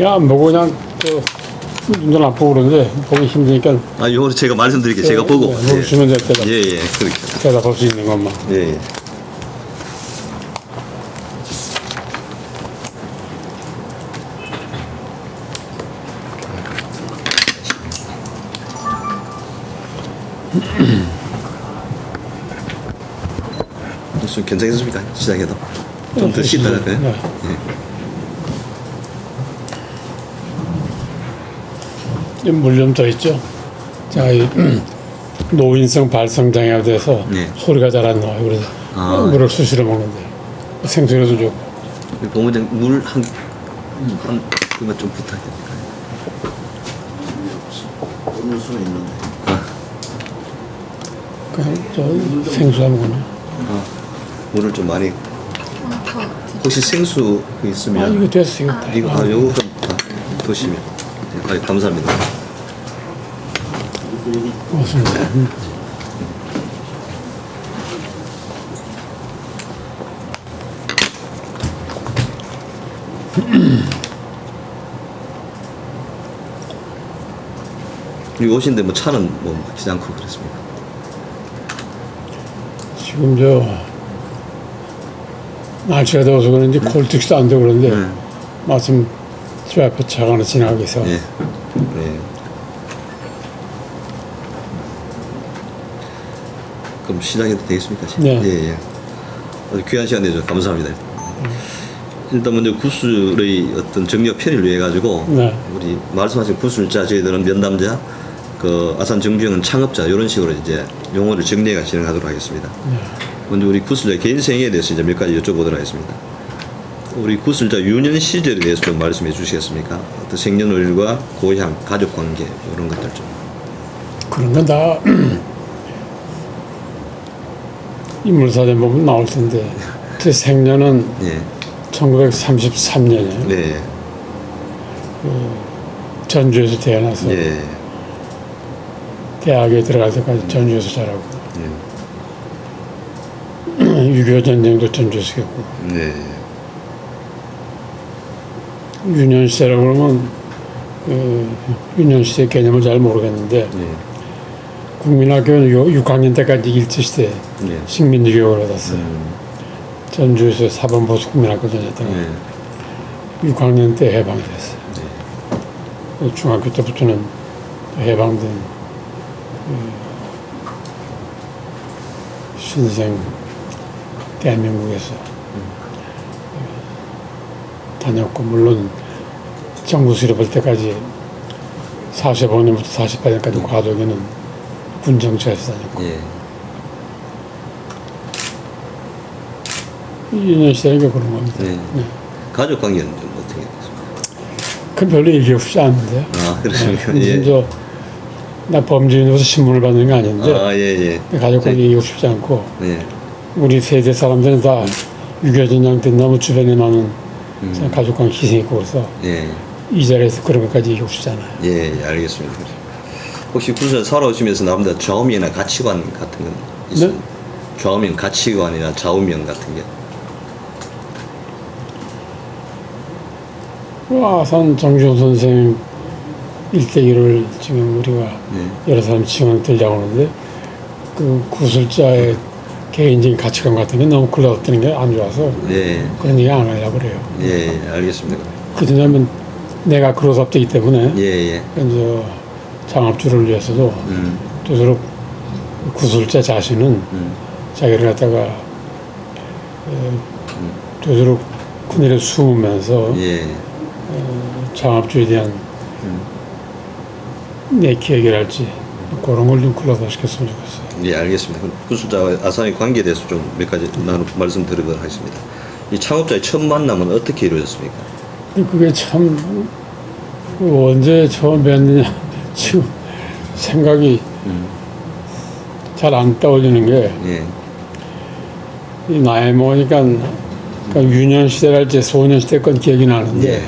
야, 안 보고 그냥 눈도 안 보고 그러는데 보기 힘드니까 아, 요거 제가 말씀드릴게요. 제가 보고. 주면 될 때다. 예, 예, 그렇게. 대답할 수 있는 것만. 예, 예. 좀 괜찮겠습니까? 시작해도 좀 더 쉬다갈까요? 네. 물 좀 더 있죠. 자, 이 노인성 발성장애가 돼서 네. 소리가 잘 안 나와요. 그래서 물을 수시로 먹는데 생수라도 좋고. 고무장 물한 그만 좀 부탁해. 오늘 수는 있는데. 그냥 저 생수 하면 물을 좀 많이. 혹시 생수 있으면 이거 됐어 이거 다. 이거 요거 좀 드시면. 아, 감사합니다. 고맙습니다. 여기 오신데 뭐 차는 뭐 막히지 않고 그랬습니까? 지금 날씨가 더워서 그런지 콜틱스도 안 되고 그런데 마침 저 앞에 차가 하나 지나가고 있어. 예. 네. 그럼 시작해도 되겠습니까? 네. 예, 예. 아주 귀한 시간 내줘서 감사합니다. 일단 먼저 구술의 어떤 정력 편의를 위해 가지고 네. 우리 말씀하신 구술자 저희들은 면담자 그 아산 정주영은 창업자 이런 식으로 이제 용어를 정리해가 진행하도록 하겠습니다. 먼저 우리 구술자 개인 생애에 대해서 이제 몇 가지 여쭤보도록 하겠습니다. 우리 구술자 유년 시절에 대해서 좀 말씀해 주시겠습니까? 어떤 생년월일과 고향, 가족 관계 이런 것들 좀. 그런 건 다 인물사전 보면 나올 텐데 제 생년은 예. 1933년이에요. 네. 전주에서 태어나서 예. 대학에 들어갈 때까지 전주에서 자라고 예. 6.25 전쟁도 전주에서 겪고 네. 유년 시대라고 그러면 유년 시대 개념을 잘 모르겠는데 예. 국민학교는 6학년 때까지 일제시대 예. 식민지 교육을 받았어요. 전주에서 사범보수 국민학교 다녔다가 예. 6학년 때 해방이 됐어요. 중학교 때부터는 해방된 신생 대한민국에서 다녔고 물론 정부 수립할 때까지 45년부터 48년까지 과도기는 군정처에서 다녔고 예. 2년 시대니까 그런 겁니다. 네. 가족 관계는 좀 어떻게 됐습니까? 그 별로 얘기하고 싶지 않은데 아, 그렇습니까? 무슨 예. 나 범죄인으로서 신문을 받는 게 아닌데 아, 예, 예. 가족관계 얘기하고 싶지 않고 예. 우리 세대 사람들은 다 6.25 전쟁 때 너무 주변에 많은 가족관계 희생했고 그래서 예. 이 자리에서 그런 것까지 얘기하고 싶지 않아요. 예, 예, 알겠습니다. 혹시 구슬 살아오시면서 나름대로 좌우명이나 가치관 같은 건 있어요? 네? 좌우명, 가치관이나 좌우명 같은 게? 아산 정주영 선생 일대기를 지금 우리가 네. 여러 사람 지원 들자고 하는데 그 구술자의 개인적인 가치관 같은 게 너무 글러들는 게 안 좋아서 예, 그런 얘기 안 하려고 그래요. 예, 예, 알겠습니다. 그러냐면 내가 클로즈업되기 때문에 예, 예. 이제 장합주를 위해서도 되도록 구술자 자신은 자기를 갖다가 되도록 큰일에 숨으면서 예, 장합주에 대한 내 기획이랄지 그런 걸 좀 클로즈업 시켰으면 좋겠어요. 예, 알겠습니다. 그럼 구술자와 아산의 관계에 대해서 좀 몇 가지 말씀드리도록 하겠습니다. 이 창업자의 첫 만남은 어떻게 이루어졌습니까? 그게 참 언제 처음 뵀느냐 지금 생각이 잘 안 떠올리는 게 예, 이 나이 먹으니까 그러니까 유년 시대랄지 소년 시대 건 기억이 나는데 예.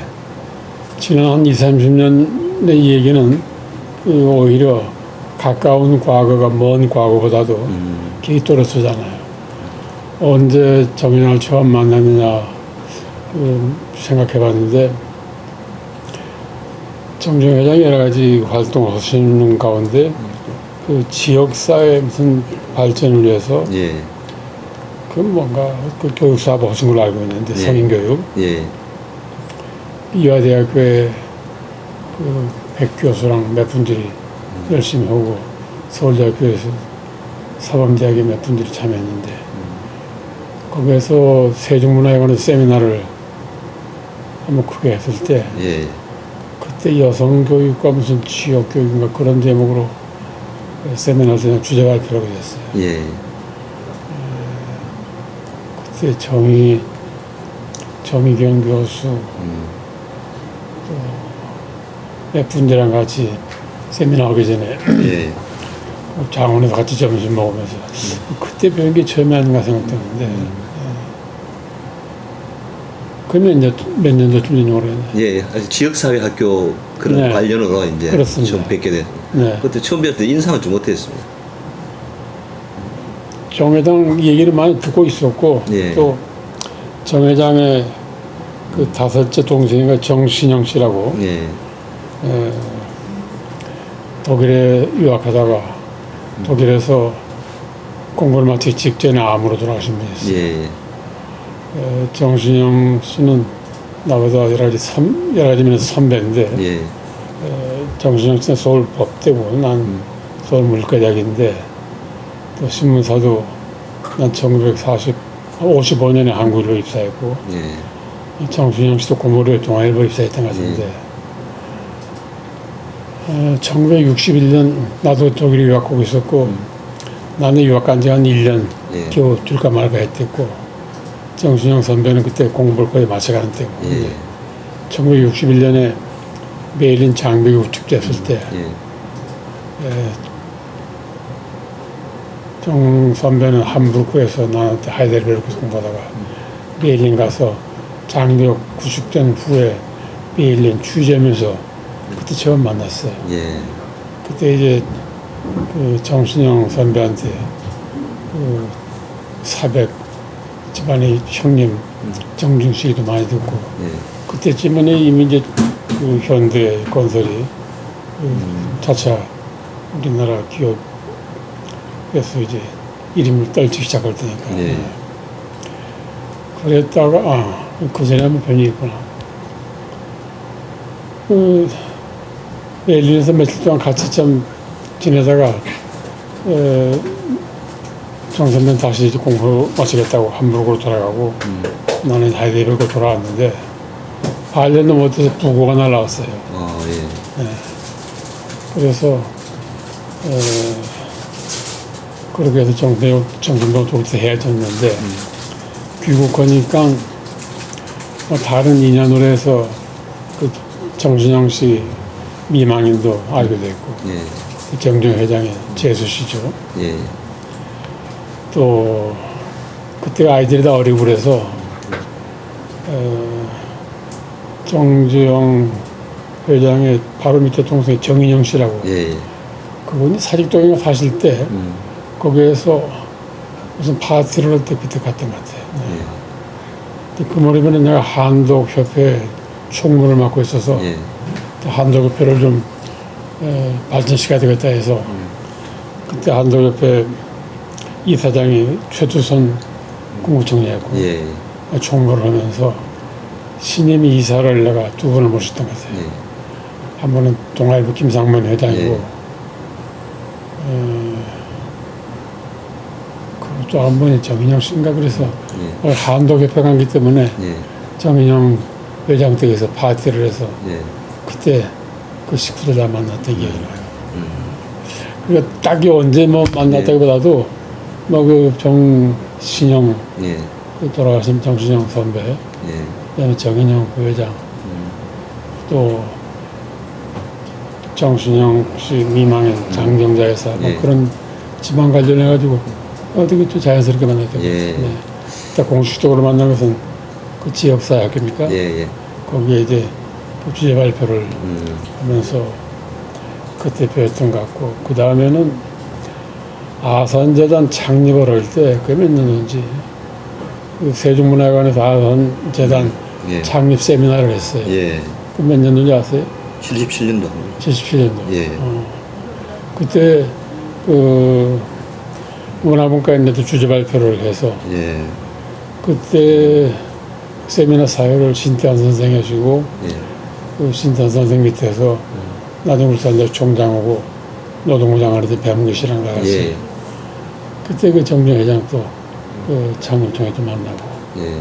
지난 한 20, 30년의 얘기는 오히려 가까운 과거가 먼 과거보다도 기억이 또렷하잖아요. 언제 정인을 처음 만났느냐 생각해 봤는데 정중 회장이 여러 가지 활동을 하시는 가운데 그 지역사회 무슨 발전을 위해서 예. 그 뭔가 그 교육 사업 하신 걸로 알고 있는데 예. 성인교육 예. 이화대학교에 그 백교수랑 몇 분들이 열심히 하고 서울대학교에서 사범대학에 몇 분들이 참여했는데 거기에서 세종문화에 관한 세미나를 한번 크게 했을 때 예. 그때 여성교육과 무슨 지역교육인가 그런 제목으로 세미나를 그냥 주제 발표를 하게 됐어요. 예. 그때 정의경 교수 몇 분들이랑 같이 세미나 하기 전에 예. 장원에서 같이 점심 먹으면서 그때 배운 게 처음이 아닌가 생각되는데 그러면 이제 몇 년도쯤 된지 모르겠네. 예. 지역사회 학교 그런 네. 관련으로 이제 그렇습니다. 처음 뵙게 됐. 네. 그때 처음 뵀을 때 인상을 좀 어땠습니까? 정 회장 얘기를 많이 듣고 있었고 예. 또 정 회장의 그 다섯째 동생이 정신영 씨라고 예. 독일에 유학하다가 독일에서 공부를 마치기 직전에 암으로 돌아가신 분이 있어요. 예. 정신영 씨는 나보다 여러 가지 면에서 선배인데 예. 정신영 씨는 서울 법대고 난 서울 물리과대학인데 또 신문사도 난 55년에 한국으로 입사했고 예. 정신영 씨도 고모로에 동아일보 입사했던 것 같은데 1961년 나도 독일에 유학하고 있었고 나는 유학 간 지 한 1년 예. 겨우 줄까 말까 했댔고 정신영 선배는 그때 공부를 거의 마쳐가는 때고 예. 1961년에 베를린 장벽이 축제했을 때 예. 정 선배는 함부르크에서 나한테 하이델베르크에서 공부하다가 베를린 가서 장벽 구축된 후에 베를린 취재하면서 그때 처음 만났어요. 예. 그때 이제 그 정신영 선배한테 그 사백 집안의 형님 정중 씨도 많이 듣고 예. 그때쯤에는 이미 이제 그 현대 건설이 그 자차 우리나라 기업에서 이제 이름을 떨치기 시작할 테니까. 예. 그랬다가 그 전에 한번 뵌 적이 있구나. 그 베를린에서 며칠 동안 같이 좀 지내다가 정 선배는 다시 이제 공부 마치겠다고 함부르크로 돌아가고 나는 하이델베르크로 돌아왔는데 8년 넘어서 부고가 날라왔어요. 예. 그래서 그렇게 해서 정신병 독서 헤어졌는데 귀국하니까 뭐 다른 인연으로 해서 그 정신영 씨 미망인도 알게 됐고 예. 정중 회장의 재수 씨죠. 예. 또 그때 아이들이 다 어리고 그래서 정주영 회장의 바로 밑에 동생이 정인영 씨라고 예. 그분이 사직동에 사실 때 거기에서 무슨 파티를 할 때 그때 갔던 것 같아요. 근데 그 무렵에는 내가 한독협회 총무를 맡고 있어서 예. 한독협회를 좀 발전시켜야 되겠다 해서 그때 한독협회 이사장이 최두선 국무총리였고 예. 총무를 하면서 신임 이사를 내가 두 번을 모셨던 것 같아요. 예. 한 번은 동아일보 김상문 회장이고 예. 또 한 번이 정인영 씨인가 그래서 예. 한독협회 관계 때문에 예. 정인영 회장 댁에서 파티를 해서 예. 그때 그 식구들 다 만났던 기억이 나요. 그러니까 딱히 언제 뭐 만났다기보다도 뭐 그 정신영 예. 그 돌아가신 정신영 선배 예. 그다음에 정인영 부회장 또 정신영 씨 미망인 장경자 회사 뭐 예. 그런 집안 관련해가지고 어떻게 또 자연스럽게 만났던 것 예. 같아요. 딱 공식적으로 만난 것은 그 지역사회 학교입니까? 예. 예. 거기에 이제 그 주제 발표를 하면서 그때 배웠던 것 같고 그 다음에는 아산재단 창립을 할 때 그게 몇 년인지 그 세종문화관에서 아산재단 예. 창립 세미나를 했어요. 예. 그 몇 년인지 아세요? 77년도. 77년도. 예. 그때 문화분과인데도 주제 발표를 해서 예. 그때 세미나 사회를 신태환 선생이 하시고 예. 그 신태환 선생 밑에서 나중에 울산대 총장하고 노동부장 하는데 배문기 씨랑 나갔어요. 예. 그때 그 정정 회장도 그 장군총회도 만나고 예.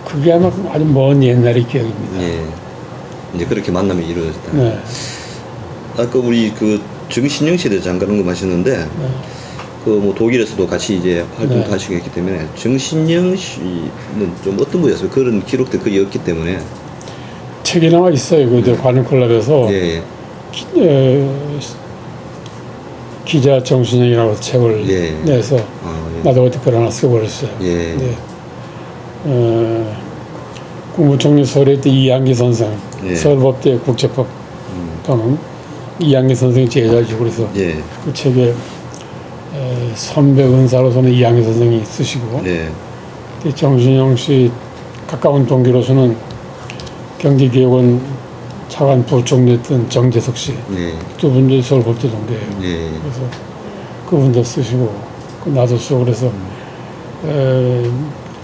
그게 아마 아주 먼 옛날의 기억입니다. 예. 이제 그렇게 만남이 이루어졌다. 네. 아까 우리 그 정신영 씨에 장관은 거 마셨는데 그 뭐 독일에서도 같이 이제 활동도 네. 하시고 했기 때문에 정신영 씨는 좀 어떤 분이었어요? 그런 기록도 거의 없기 때문에. 책이 나와 있어요. 그 관음클럽에서 예. 기자 정신영이라고 책을 예. 내서 아, 예. 나도 그때 글 하나 써버렸어요. 예. 네. 국무총리 서울에 때 이양기 선생, 예. 서울법대 국제법 또는 이양기 선생이 제자이고 그래서 예. 그 책에 선배 은사로서는 이양기 선생이 쓰시고 예. 정신영 씨 가까운 동기로서는 경기개혁원 차관 부총리였던 정재석 씨 예. 두 분도 서울법대 동기예요. 예. 그래서 그분도 쓰시고 나도 쓰고 그래서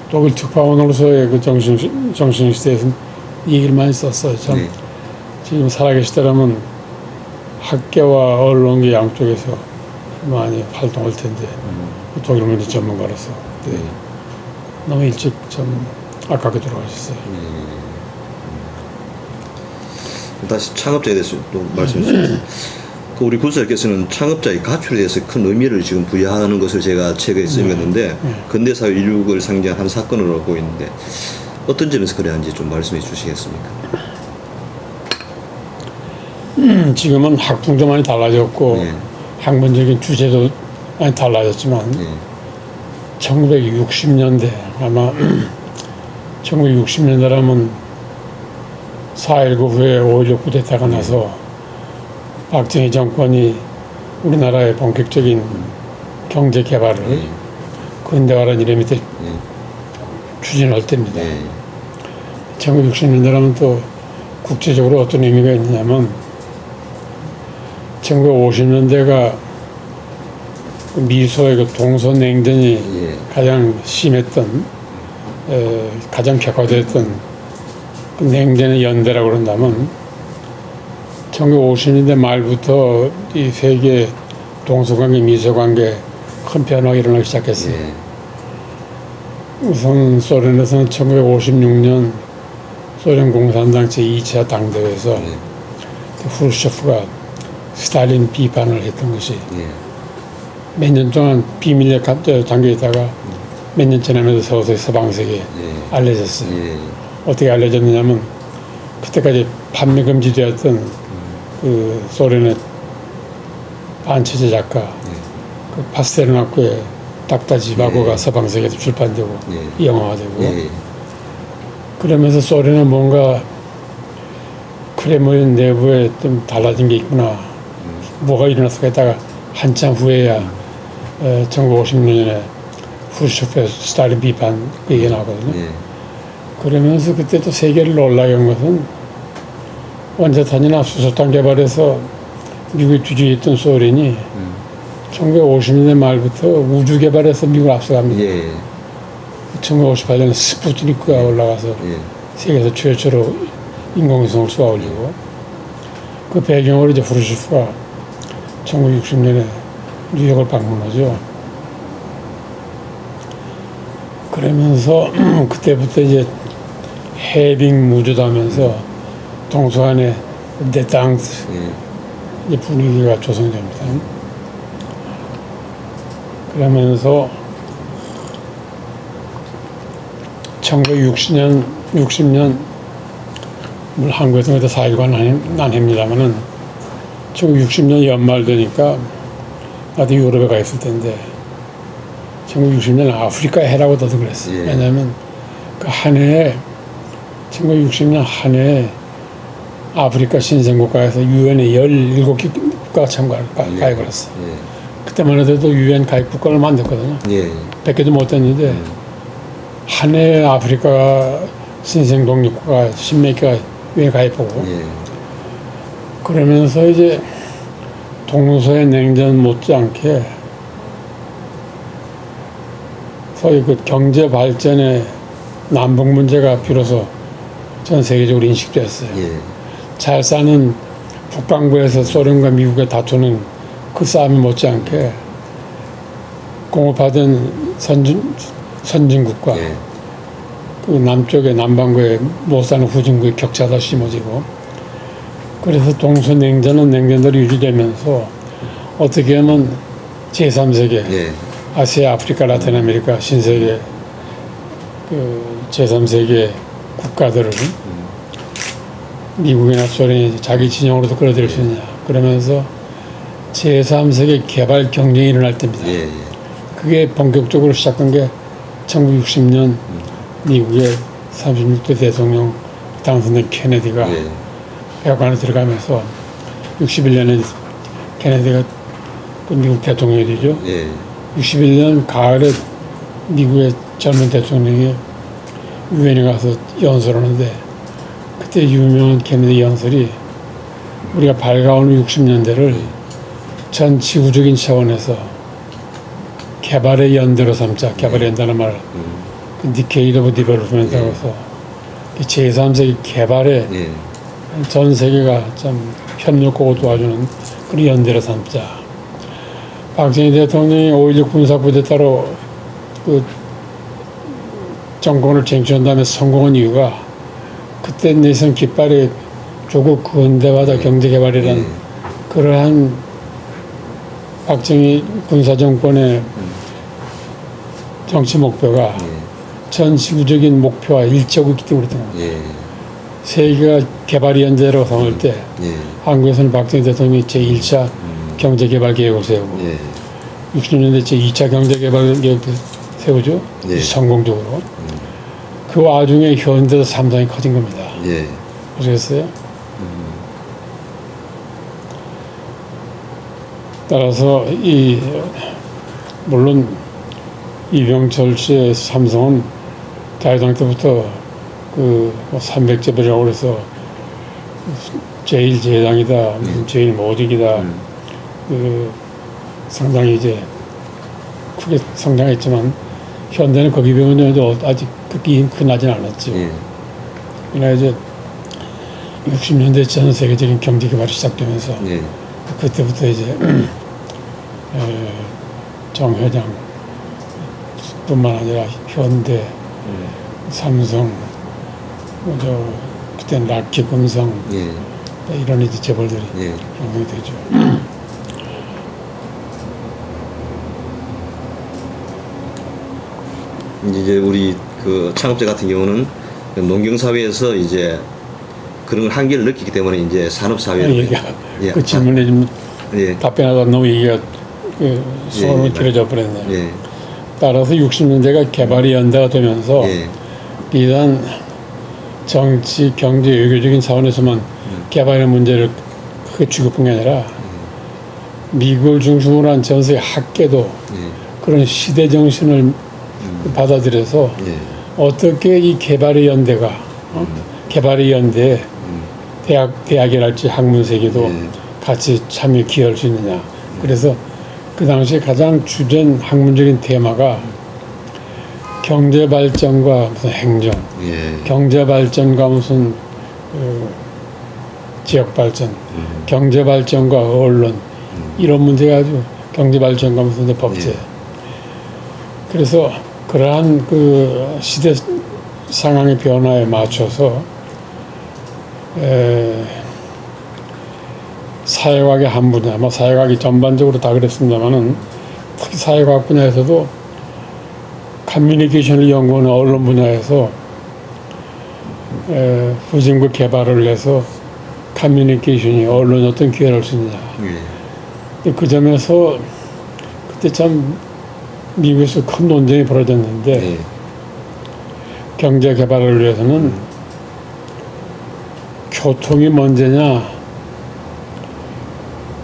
독일 특파원으로서의 그 정신영 씨 대해서 얘기를 많이 썼어요. 참 네. 지금 살아계시더라면 학계와 언론계 양쪽에서 많이 활동할 텐데 독일 문제 전문가로서 네. 너무 일찍 좀 아깝게 돌아가셨어요. 다시 창업자에 대해서 또 말씀해 주시죠. 그 우리 군수님께서는 창업자의 가출에 대해서 큰 의미를 지금 부여하는 것을 제가 책에 읽었는데 근대사회 인류를 상징한 한 사건으로 보고 있는데 어떤 점에서 그래 하는지 좀 말씀해 주시겠습니까? 지금은 학풍도 많이 달라졌고 네. 학문적인 주제도 많이 달라졌지만 네. 1960년대 아마 1960년대라면 4.19 후에 5.16 쿠데타가 나서 박정희 정권이 우리나라의 본격적인 경제 개발을 근대화라는 이름 밑에 추진할 때입니다. 1960년대라면 또 국제적으로 어떤 의미가 있느냐면 1950년대가 미소의 그 동서냉전이 가장 심했던 가장 격화됐던 그 냉전의 연대라고 그런다면 1950년대 말부터 이 세계 동서관계, 미소관계 큰 변화가 일어나기 시작했어요. 우선 소련에서는 1956년 소련 공산당 제2차 당대회에서 후르쇼프가 스탈린 비판을 했던 것이 몇 년 동안 비밀리에 잠겨 있다가 몇 년 지나면서 서서히 서방세계에 알려졌어요. 어떻게 알려졌느냐면 그때까지 판매 금지되었던 그 소련의 반체제 작가 그 파스테르나크의 닥다지바고가 서방세계에서 출판되고 영화화되고 그러면서 소련은 뭔가 크레므린 내부에 좀 달라진 게 있구나. 뭐가 일어났을까 했다가 한참 후에야 1950년에 후르쇼프의 스탈린 비판 그 얘기가 나거든요. 그러면서 그때 또 세계를 놀라게 한 것은 원자탄이나 수소탄 개발에서 미국이 뒤지했던 소련이 1950년대 말부터 우주 개발에서 미국을 앞서갑니다. 1958년에 스푸트니크가 올라가서 세계에서 최초로 인공위성을 쏘아 올리고 그 배경으로 이제 후르쇼프가 1960년에 뉴욕을 방문하죠. 그러면서 그때부터 이제 해빙 무주도 하면서 동서안의 데탕스 분위기가 조성됩니다. 그러면서 1960년 물론 한국에서는 4.19가 난해입니다만은 1960년 연말 되니까 나도 유럽에 가 있을 텐데 1960년 아프리카 해라고 다들 그랬어요. 왜냐하면 그 한 해에 1960년 한 해에 아프리카 신생국가에서 유엔에 17개 국가가 가입을 했어. 그때만 해도 유엔 가입 국가를 만들었거든요. 100개도 못 됐는데 한 해에 아프리카 신생 독립국가 10몇 개가 유엔 가입하고 예. 그러면서 이제 동서의 냉전 못지않게 소위 그 경제 발전의 남북 문제가 비로소 전 세계적으로 인식됐어요. 예. 잘 사는 북반구에서 소련과 미국에 다투는 그 싸움이 못지않게 공업화된 선진국과 예. 그 남쪽의 남반구에 못 사는 후진국의 격차가 심어지고 그래서 동서냉전은 냉전대로 유지되면서 어떻게 하면 제3세계 예. 아시아, 아프리카, 라틴 아메리카 신세계 그 제3세계 국가들을 미국이나 소련이 자기 진영으로도 끌어들일 수 있냐 그러면서 제3세계 개발 경쟁이 일어날 때입니다. 예. 그게 본격적으로 시작한 게 1960년 미국의 36대 대통령 당선된 케네디가 예. 백악관에 들어가면서 61년에 케네디가 그 미국 대통령이 되죠. 예. 61년 가을에 미국의 젊은 대통령이 유엔에 가서 연설하는데 그때 유명한 케네디 연설이 우리가 밝아오는 60년대를 전 지구적인 차원에서 개발의 연대로 삼자. 개발의 연대라는 말, 그 Decade of Development이라고 해서 제3세기 개발에 예. 전 세계가 참 협력하고 도와주는 그런 연대로 삼자. 박정희 대통령이 5.16 군사부대 따로 그 정권을 쟁취한 다음에 성공한 이유가 그때 내선 깃발이 조국 근대화다 경제개발이란 그러한 박정희 군사정권의 정치 목표가 전 지구적인 목표와 일치하고 있기 때문에 그랬던 겁니다. 예. 세계가 개발 연대로 삼을 때 예. 한국에서는 박정희 대통령이 제1차 경제개발 계획을 세우고 예. 60년대 제2차 경제개발 계획도 세우죠. 예. 성공적으로. 그 와중에 현대도 상당히 커진 겁니다. 예. 보셨어요? 따라서 물론 이병철 씨의 삼성은 대당 때부터 그 300재벌이라고 그래서 제일 제장이다, 제일 모직이다. 그 상당히 이제 크게 성장했지만 현대는 거기 비하면 아직 그렇게 흔하진 않았죠. 예. 그러나 이제 60년대 전 세계적인 경제 개발이 시작되면서 예. 그때부터 이제 정 회장 뿐만 아니라 현대, 삼성, 그때는 락키 금성 예. 이런 이제 재벌들이 예. 형성이 되죠. 이제 우리 그 창업자 같은 경우는 농경사회에서 이제 그런 한계를 느끼기 때문에 이제 산업사회로 얘기가 예. 그 질문에 좀 예. 답변하다 너무 얘기가 소원이 길어져 버렸네요. 예. 따라서 60년대가 개발이 연대가 되면서 예. 비단 정치, 경제, 외교적인 차원에서만 개발의 문제를 크게 취급한 게 아니라 미국을 중심으로 한 전 세계 학계도 예. 그런 시대 정신을 받아들여서 예. 어떻게 이 개발의 연대가 개발의 연대에 대학이랄지 학문세계도 예. 같이 참여 기여할 수 있느냐. 그래서 그 당시 가장 주된 학문적인 테마가 경제 발전과 무슨 행정, 예. 경제 발전과 무슨 지역 발전, 경제 발전과 언론 이런 문제가 아주 경제 발전과 무슨 법제. 예. 그래서 그러한 그 시대 상황의 변화에 맞춰서 사회과학의 한 분야, 뭐 사회과학이 전반적으로 다 그랬습니다만은 특히 사회과학 분야에서도 커뮤니케이션을 연구하는 언론 분야에서 후진국 개발을 해서 커뮤니케이션이 언론에 어떤 기여를 할 수 있느냐. 예. 그 점에서 그때 참 미국에서 큰 논쟁이 벌어졌는데 예. 경제 개발을 위해서는 교통이 먼저냐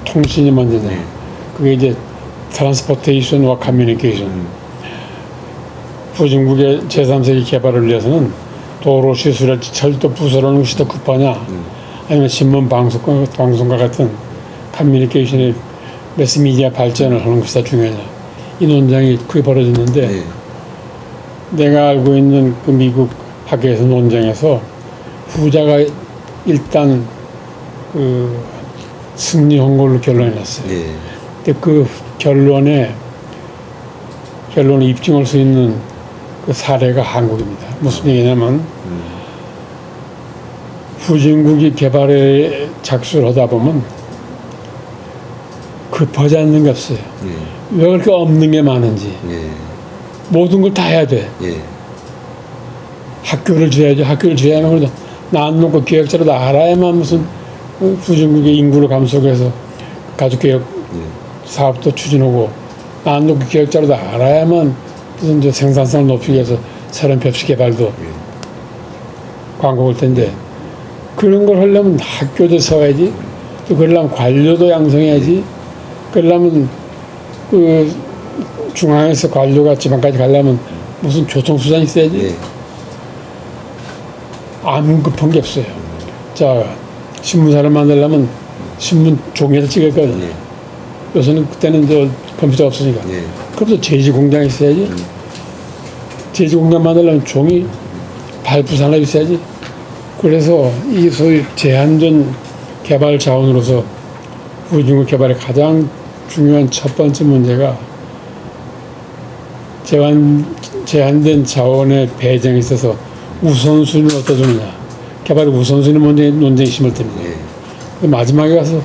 통신이 먼저냐. 그게 이제 트랜스포테이션과 커뮤니케이션. 후진국의 제3세기 개발을 위해서는 도로 시술할지 철도 부설하는 것이 더 급하냐, 아니면 신문 방송과 같은 커뮤니케이션의 매스미디어 발전을 하는 것이 더 중요하냐, 이 논쟁이 크게 벌어졌는데 네. 내가 알고 있는 그 미국 학계에서 논쟁에서 후자가 일단 그 승리한 걸로 결론이 났어요. 예. 근데 그 결론을 입증할 수 있는 그 사례가 한국입니다. 무슨 얘기냐면 후진국이 개발에 착수를 하다 보면 급하지 않는 게 없어요. 예. 왜 그렇게 없는 게 많은지. 예. 모든 걸 다 해야 돼. 예. 학교를 줘야지. 학교를 줘야만 그래도 낳아놓고 기획자라도 알아야만 무슨 후진국의 인구를 감속해서 가족개혁 사업도 추진하고 낳아놓고 기획자라도 알아야만 무슨 이제 생산성을 높이기 위해서 새로운 벽시 개발도 광고 올 텐데 그런 걸 하려면 학교도 세워야지. 또 그러려면 관료도 양성해야지. 그러려면 그 중앙에서 관료가 지방까지 가려면 무슨 교통수단이 있어야지. 예. 아무 급한 게 없어요. 자, 신문사를 만들려면 신문 종이에다 찍었거든요. 예. 요새는 그때는 저 컴퓨터가 없으니까. 예. 그럼 또 제지공장이 있어야지. 제지공장 만들려면 종이 발부 산업이 있어야지. 그래서 이 소위 제한된 개발 자원으로서 후진국 개발의 가장 중요한 첫 번째 문제가 제한된 자원의 배정에 있어서 우선순위를 어디다 두느냐. 개발의 우선순위 논쟁이 심을 때입니다. 예. 마지막에 가서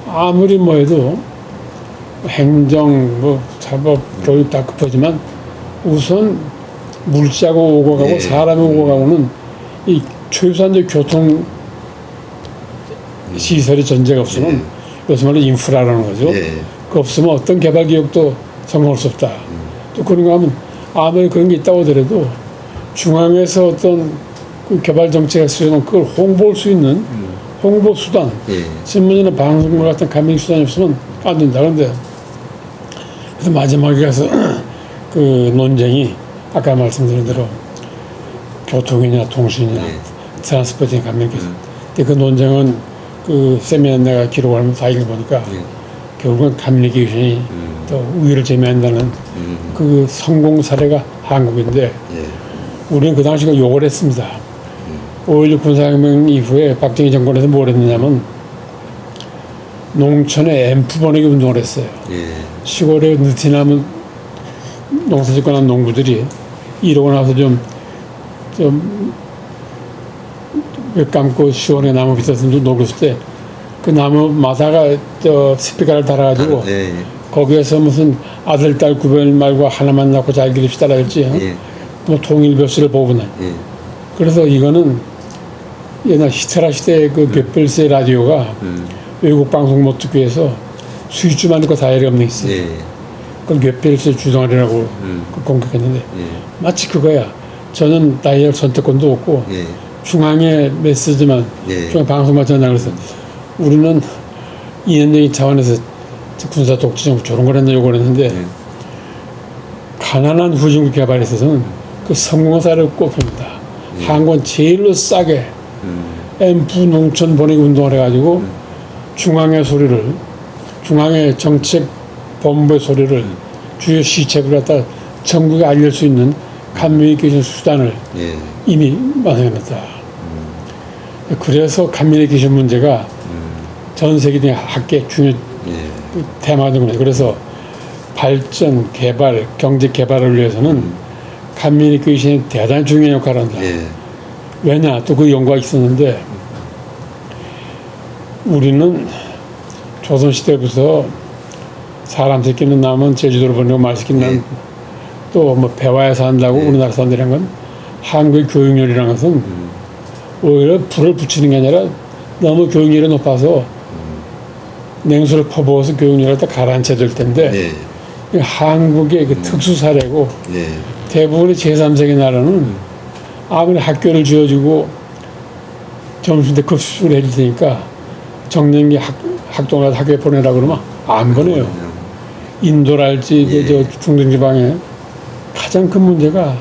아무리 뭐 해도 행정, 사법, 교육 다 급하지만 우선 물자고 오고 가고 예. 사람이 오고 가고는 이 최소한의 교통 시설의 전제가 없으면 요새 말로 인프라라는 거죠. 예. 그 없으면 어떤 개발 기업도 성공할 수 없다. 또 그런가 하면 아무리 그런 게 있다고 하더라도 중앙에서 어떤 그 개발 정책을 수행하면 그걸 홍보할 수 있는 홍보 수단, 예. 신문이나 방송 같은 감명 수단이 없으면 안 된다. 그런데 그래서 마지막에 가서 그 논쟁이 아까 말씀드린 대로 교통이냐 통신이냐 트랜스포트냐 감명께서 근데 그 논쟁은 그 세미나 내가 기록을 하면서 다 읽어보니까 결국은 커뮤니케이션이 더 우위를 점유한다는 그 성공 사례가 한국인데 예. 우리는 그 당시 그 욕을 했습니다. 5.16 군사혁명 이후에 박정희 정권에서 뭘 했느냐면 농촌에 앰프 보내기 운동을 했어요. 예. 시골에 느티나무 농사짓거나 농부들이 이러고 나서 좀 감고 시원하게 나무 밑에서 녹였을 때 그 나무마다가 스피커를 달아가지고 예. 거기에서 무슨 아들, 딸 구별 말고 하나만 낳고 잘 기릅시다 할지 예. 뭐 통일벼슬을 보거나 예. 그래서 이거는 옛날 히트라 시대의 그 갯벌새 라디오가 외국 방송 못 듣기 위해서 수입주만 듣고 다이어리 없는 게 있어요. 예. 그걸 갯벌새 주성하리라고 그 공격했는데 예. 마치 그거야. 저는 다이어리 선택권도 없고 예. 중앙의 메시지만 예. 중앙 방송만 전하 그래서 우리는 이념적인 차원에서 군사 독재 저런 걸 했나 요걸 했는데 가난한 후진국 개발에 있어서는 그 성공한 사례를 꼽힙니다. 한국은 제일로 싸게 앰프 농촌 보내기 운동을 해가지고 중앙의 소리를 중앙의 정책 본부의 소리를 주요 시책을 갖다 전국에 알릴 수 있는 커뮤니케이션 수단을 예. 이미 마련했다. 그래서 커뮤니케이션 문제가 전 세계 학계 중요 예. 테마입니다. 그래서 발전, 개발, 경제 개발을 위해서는 커뮤니케이션이 대단히 중요한 역할을 한다. 예. 왜냐? 또 그 연구가 있었는데 우리는 조선시대부터 사람 새끼는 남은 제주도로 보내고 말 새끼는 또 뭐 배와에서 한다고 우리나라 사람들이란 건 한국의 교육열이라는 것은 오히려 불을 붙이는 게 아니라 너무 교육열이 높아서 냉수를 퍼부어서 교육열을 다 가라앉혀야 될 텐데 예. 한국의 그 특수 사례고 예. 대부분의 제3세계 나라는 아무리 학교를 지어주고 점심 때 급수를 해줄 테니까 정년기 학동을 학교에 보내라 그러면 안 보내요. 인도랄지 저 중동지방에 가장 큰 문제가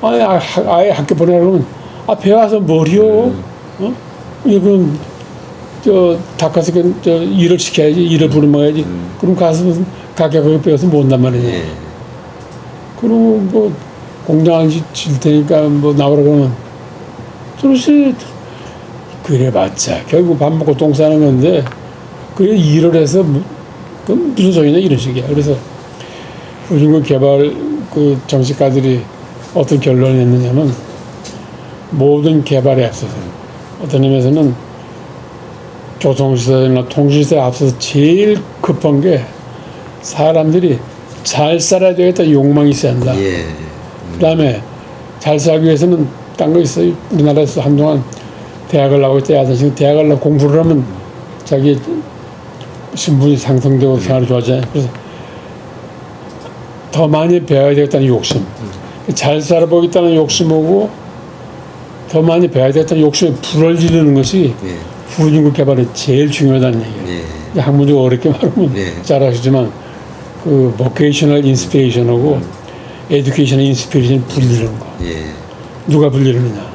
아예 학교 보내라 그러면 앞에 와서 뭐리요? 그럼 저 닭가슴 저 일을 시켜야지, 일을 부르먹어야지. 그럼 가서 무슨 가격을 빼서 못 온단 말이냐. 예. 그리고 뭐 공장을 질 테니까 뭐 나오라 그러면 그렇지. 그래봤자 결국 밥 먹고 똥 싸는 건데 그래 일을 해서 그럼 무슨 소리냐 이런 식이야. 그래서 후진국 개발 그 정치가들이 어떤 결론을 냈느냐면 모든 개발에 앞서서 어떤 의미에서는 교통시설이나 통신시설에 앞서서 제일 급한 게 사람들이 잘 살아야 되겠다 욕망이 있어야 한다. 예. 그다음에 잘 살기 위해서는 딴 거 있어요. 우리나라에서 한동안 대학을 나오고 때 아저씨 대학을 나고 공부를 하면 자기 신분이 상승되고 생활이 좋아지잖아요. 그래서 더 많이 배워야 되겠다는 욕심, 잘 살아보겠다는 욕심하고 더 많이 배워야 되겠다는 욕심에 불을 지르는 것이 예. 후진국 개발이 제일 중요하다는 얘기예요. 예. 학문적으로 어렵게 말하면 네. 잘 아시지만 그 vocational inspiration하고 educational inspiration이 분리되는 거. 예. 누가 분리되느냐?